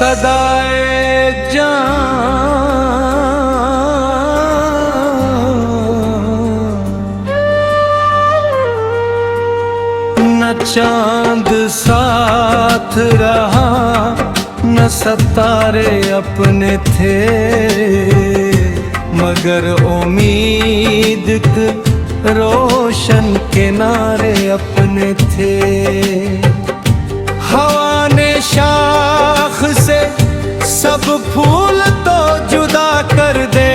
सदाए न चांद साथ रहा न सितारे अपने थे, मगर उम्मीद रोशन किनारे अपने थे। हवा ने शाख से सब फूल तो जुदा कर दे,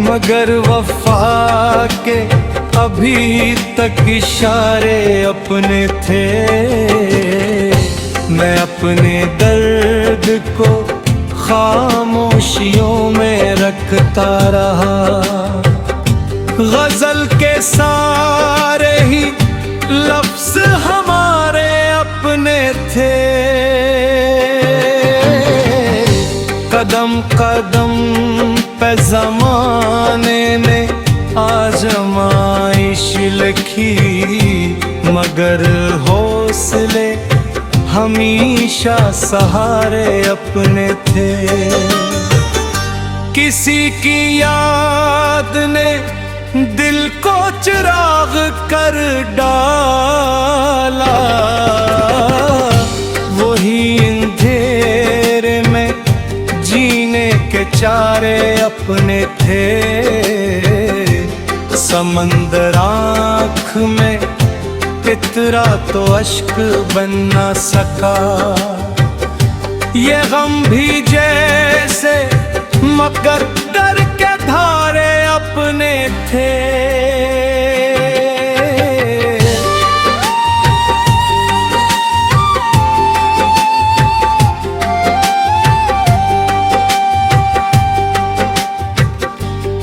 मगर वफा के अभी तक इशारे अपने थे। मैं अपने दर्द को खामोशियों में रखता रहा, गजल के सारे ही लफ्ज हमारे अपने थे। कदम कदम पे ज़माने ने आजमाइश लिखी, मगर हौसले हमेशा सहारे अपने थे। किसी की याद ने दिल को चिराग कर डाला, वही अंधेरे में जीने के चारे अपने थे। समंदर आँख में कितरा तो अश्क बन न सका, ये गम भी जैसे मकद्दर के धारे अपने थे।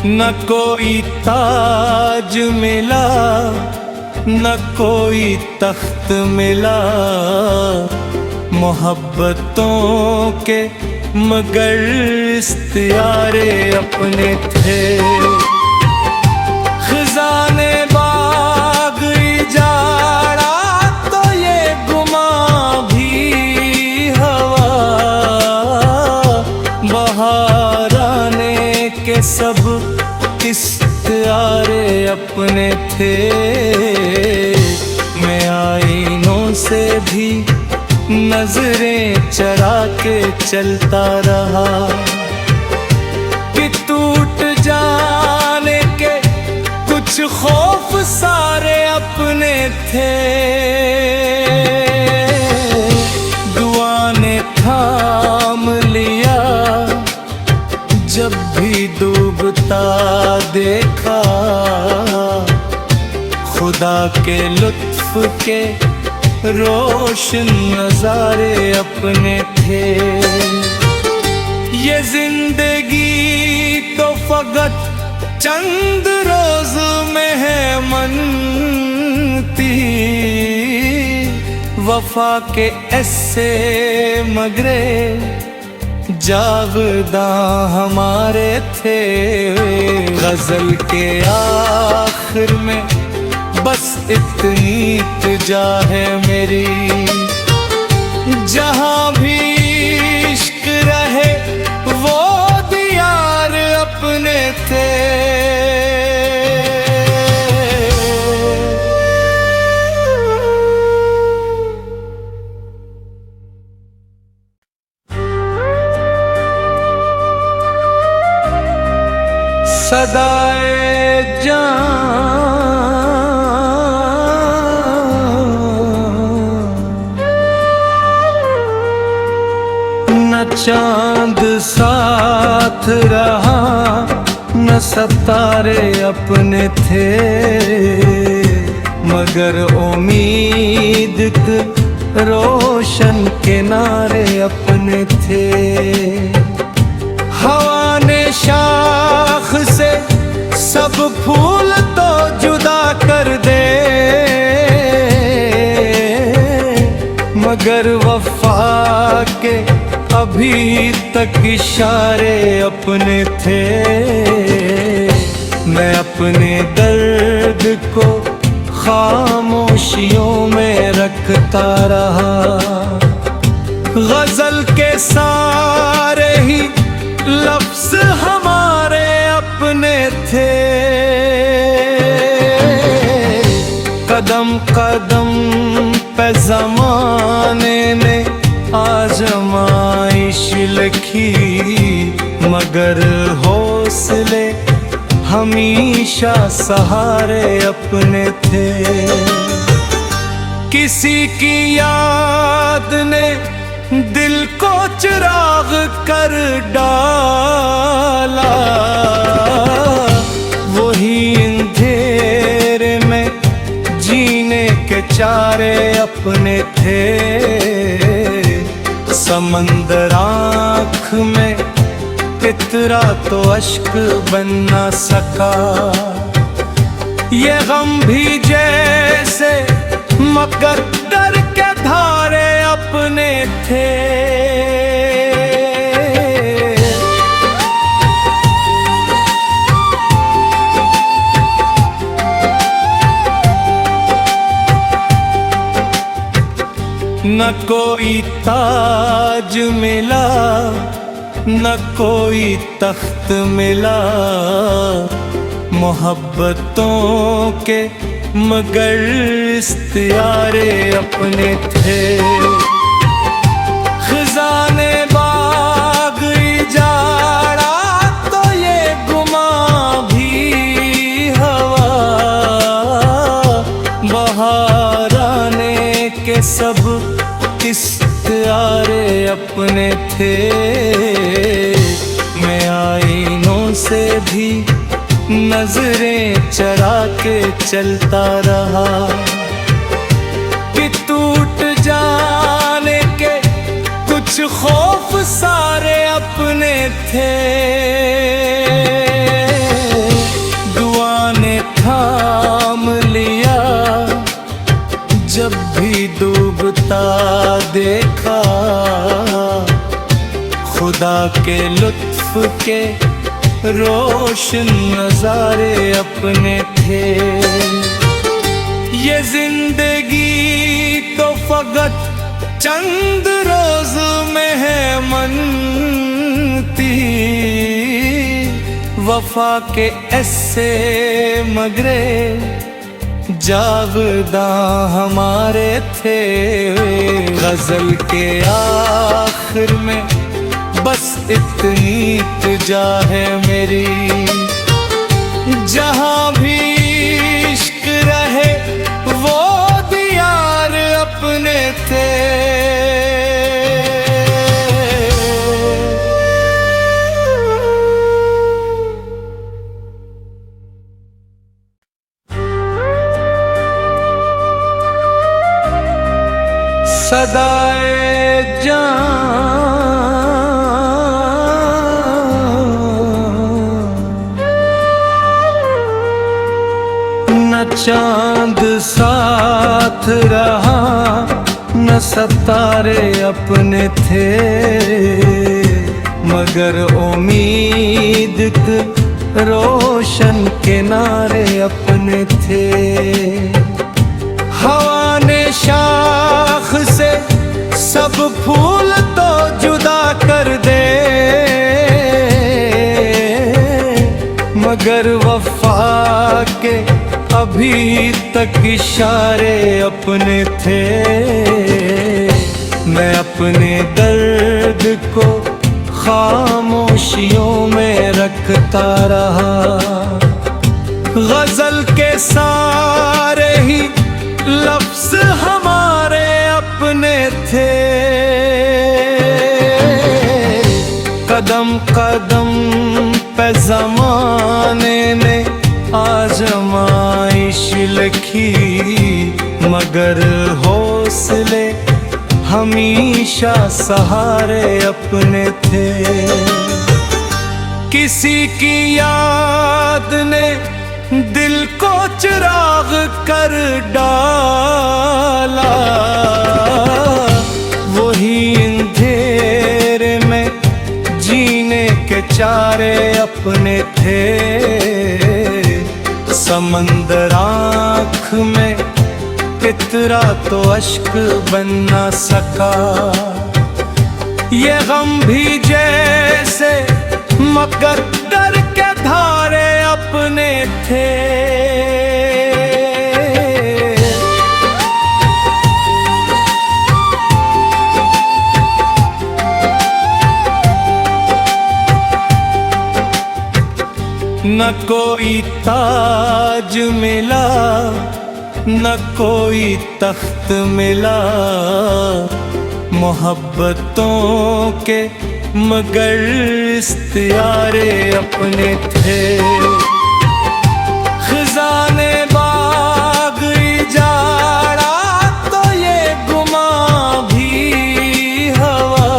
न कोई ताज मिला न कोई तख्त मिला, मोहब्बतों के मगर इख्तियारे अपने थे। खजाने बाग इजाड़ा तो ये गुमा भी हवा, बहार आने के सब इख्तियारे अपने थे। मैं आईनों से भी नजरें चरा के चलता रहा, कि टूट जाने के कुछ खौफ सारे अपने थे। दुआ ने थाम लिया जब भी डूबता देखा, खुदा के लुत्फ के रोशन नजारे अपने थे। ये जिंदगी तो फकत चंद रोज में है मनती, वफा के ऐसे मगरे जागदा हमारे थे। गजल के आखिर में बस इतनी इल्तिजा है मेरी, जहां भी इश्क रहे वो दियार अपने थे। सदाए न चांद साथ रहा न सितारे अपने थे, मगर उम्मीद रोशन किनारे अपने थे। हवा ने शाख से सब फूल तो जुदा कर दे, मगर वफा के अभी तक इशारे अपने थे। मैं अपने दर्द को खामोशियों में रख रखता रहा। गजल के सारे ही लफ्ज हमारे अपने थे, कदम कदम पे ज़माने ने आजमाइश लिखी, मगर हौसले हमेशा सहारे अपने थे। किसी की याद ने दिल को चिराग कर डाला, वही अंधेरे में जीने के चारे अपने थे। समंदर आँख में इतरा तो अश्क बन ना सका, ये गम भी जैसे मुकद्दर के धारे अपने थे। न कोई ताज मिला, न कोई तख्त मिला, मोहब्बतों के मगर इख्तियारे अपने थे। खजाने बाग इजाड़ा तो ये गुमा भी हवा, बहार आने के सब इख्तियारे अपने थे। मैं आईनों से भी नजरें चरा के चलता रहा, कि टूट जाने के कुछ खौफ सारे अपने थे। दुआ ने थाम लिया जब भी डूबता देखा, खुदा के लुत्फ के रोशन नजारे अपने थे। ये जिंदगी तो फकत चंद रोज में है मनती, वफा के ऐसे मगरे जागदा हमारे थे। गजल के आखिर में बस इतनी इल्तिजा है मेरी, जहां भी इश्क रहे वो दियार अपने थे। सदाए जान न चांद साथ रहा, न सितारे अपने थे, मगर उम्मीद के रोशन किनारे अपने थे। हवा ने शाख से सब फूल तो जुदा कर दे, मगर वफा के अभी तक इशारे अपने थे। मैं अपने दर्द को खामोशियों में रखता रहा, गजल के सारे ही लफ्ज हमारे अपने थे। कदम कदम पे ज़माने ने आजमाइश लिखी, मगर हौसले हमेशा सहारे अपने थे। किसी की याद ने दिल को चिराग कर डाला, वही अंधेरे में जीने के चारे अपने थे। समंदर आँख में इतरा तो अश्क बन ना सका। ये गम भी जैसे मुकद्दर के धारे अपने थे। न कोई ताज मिला न कोई तख्त मिला, मोहब्बतों के मगर इख्तियारे अपने थे। खजाने बाग इजाड़ा तो ये गुमा भी हवा,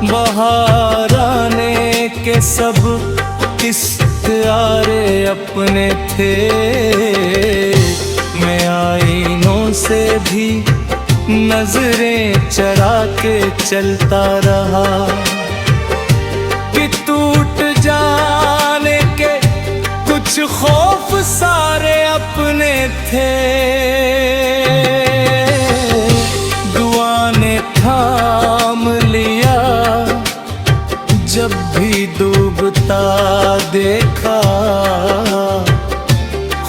बहार आने के सब इख्तियारे अपने थे। मैं आईनों से भी नजरें चरा के चलता रहा कि टूट जाने के कुछ खौफ सारे अपने थे। दुआ ने थाम लिया जब भी डूबता देखा,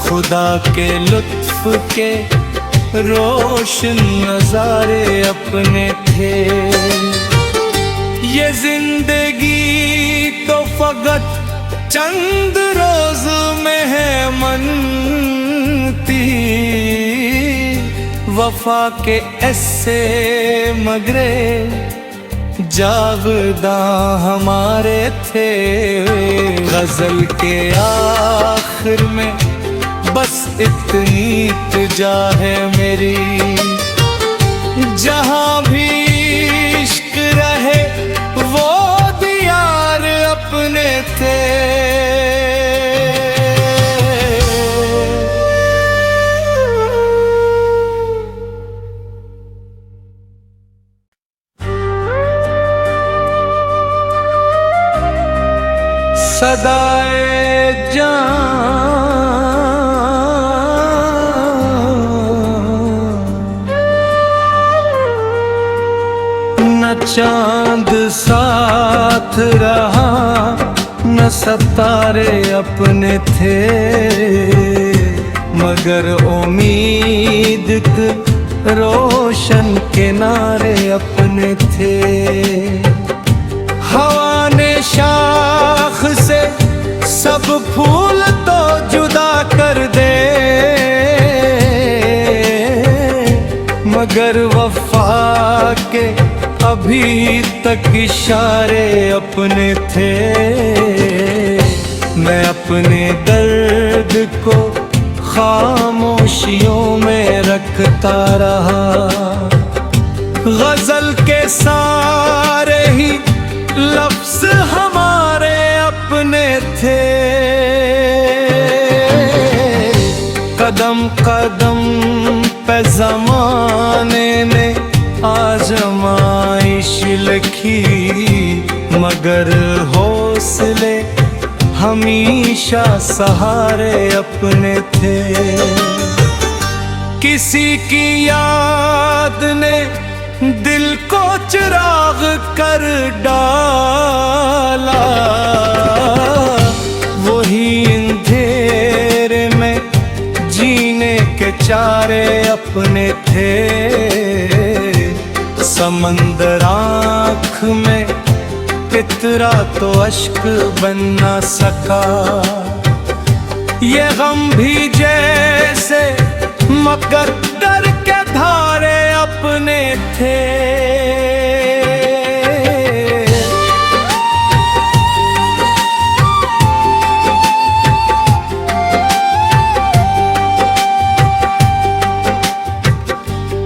खुदा के लुत्फ के रोशन नजारे अपने थे। ये जिंदगी तो फकत चंद रोज मेहमान थी, वफा के ऐसे मगरे जागदा हमारे थे। गजल के आखिर में बस इतनी इल्तिजा है मेरी, जहां भी इश्क रहे वो दियार अपने थे। सदाए जान न चांद साथ रहा न सितारे अपने थे, मगर उम्मीद के रोशन किनारे अपने थे। हवा ने शाख से सब फूल तो जुदा कर दे, मगर वफा के अभी तक इशारे अपने थे। मैं अपने दर्द को खामोशियों में रखता रहा, गजल के सारे ही लफ्ज हमारे अपने थे। कदम कदम पे ज़माने ने आजमाइश लिखी, मगर हौसले हमेशा सहारे अपने थे। किसी की याद ने दिल को चिराग कर डाला, वही अंधेरे में जीने के चारे अपने थे। समंदर आँख में इतरा तो अश्क बन ना सका, ये गम भी जैसे मुकद्दर के धारे अपने थे।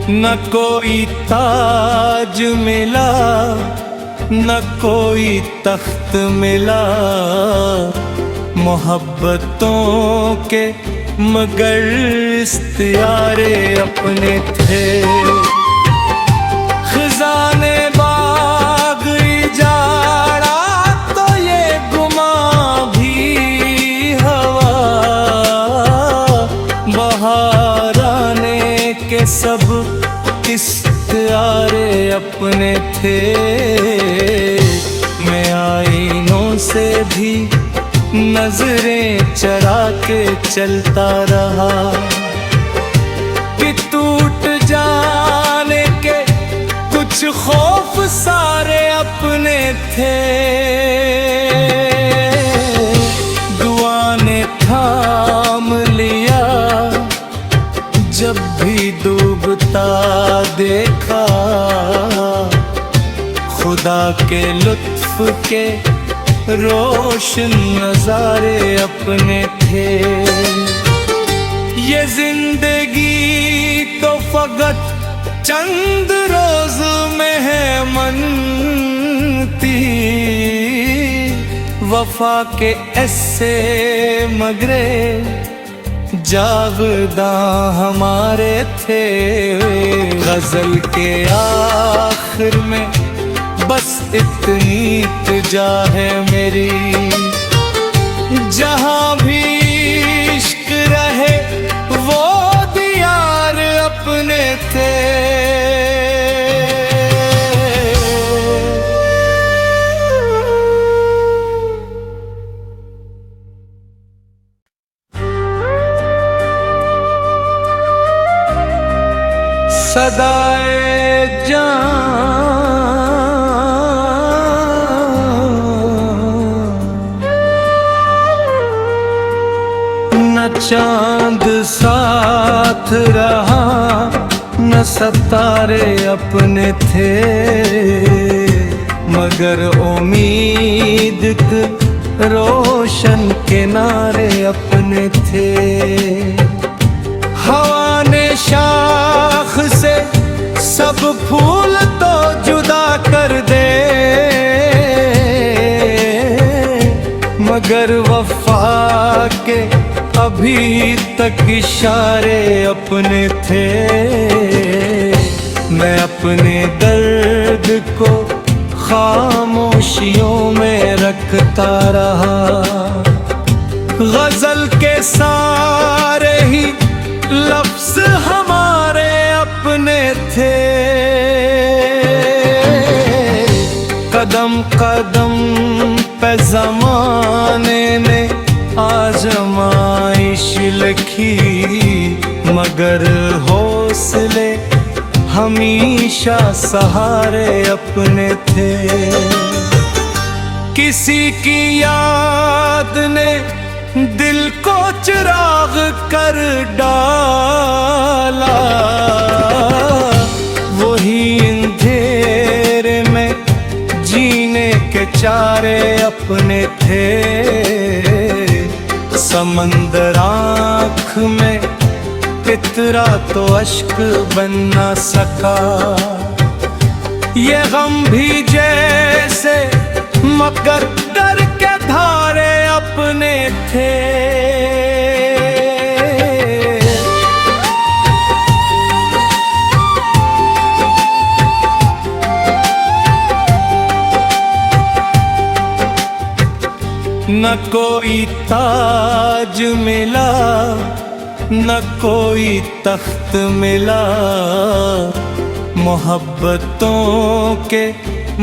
न कोई ताज मिला न कोई तख्त मिला, मोहब्बतों के मगर इख्तियारे अपने थे। खजाने बाग इजाड़ा तो ये गुमा भी हवा, बहार सब इख्तियारे अपने थे। मैं आईनों से भी नजरें चरा के चलता रहा कि टूट जाने के कुछ खौफ सारे अपने थे। दुआ ने थाम लिया जब भी डूबता देखा, खुदा के लुत्फ के रोशन नजारे अपने थे। ये जिंदगी तो फकत चंद रोज में है मनती, वफा के ऐसे मगरे जागदा हमारे थे। गजल के आखिर में बस इतनी इल्तिजा है मेरी, जहां भी इश्क रहे वो दियार अपने थे। सदाए जान न चांद साथ रहा न सितारे अपने थे, मगर उम्मीद के रोशन किनारे अपने थे। हवा ने शाख से सब फूल तो जुदा कर दे, मगर वफा के अभी तक इशारे अपने थे। मैं अपने दर्द को खामोशियों में रखता रहा, गजल के सारे ही लफ्ज हमारे अपने थे। कदम कदम पे ज़माने ने आजमाइश लिखी, मगर हौसले हमेशा सहारे अपने थे। किसी की याद ने दिल को चिराग कर डाला, वही अंधेरे में जीने के चारे अपने थे। समंदर आँख में कितरा तो अश्क बन ना सका, ये गम भी जैसे मुकद्दर के धारे अपने थे। न कोई ताज मिला न कोई तख्त मिला, मोहब्बतों के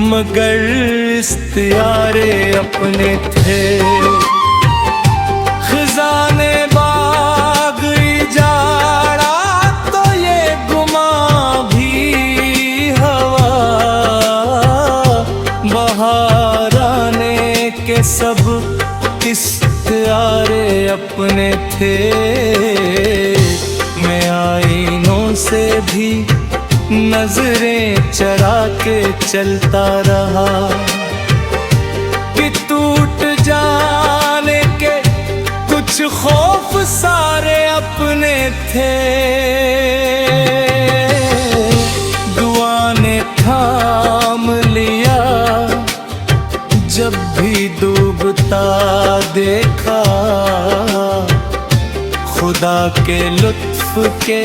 मगर इख्तियारे अपने थे। खजाने बाग इजाड़ा तो ये गुमा भी हवा, बहार आने के सब इख्तियारे अपने थे। मैं आईनों से भी नजरें चरा के चलता रहा कि टूट जाने के कुछ खौफ सारे अपने थे। दुआ ने थाम लिया जब भी डूबता देखा, खुदा के लुत्फ के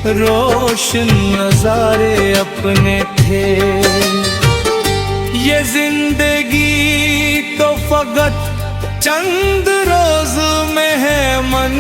रोशन नजारे अपने थे। ये जिंदगी तो फकत चंद रोज में है मन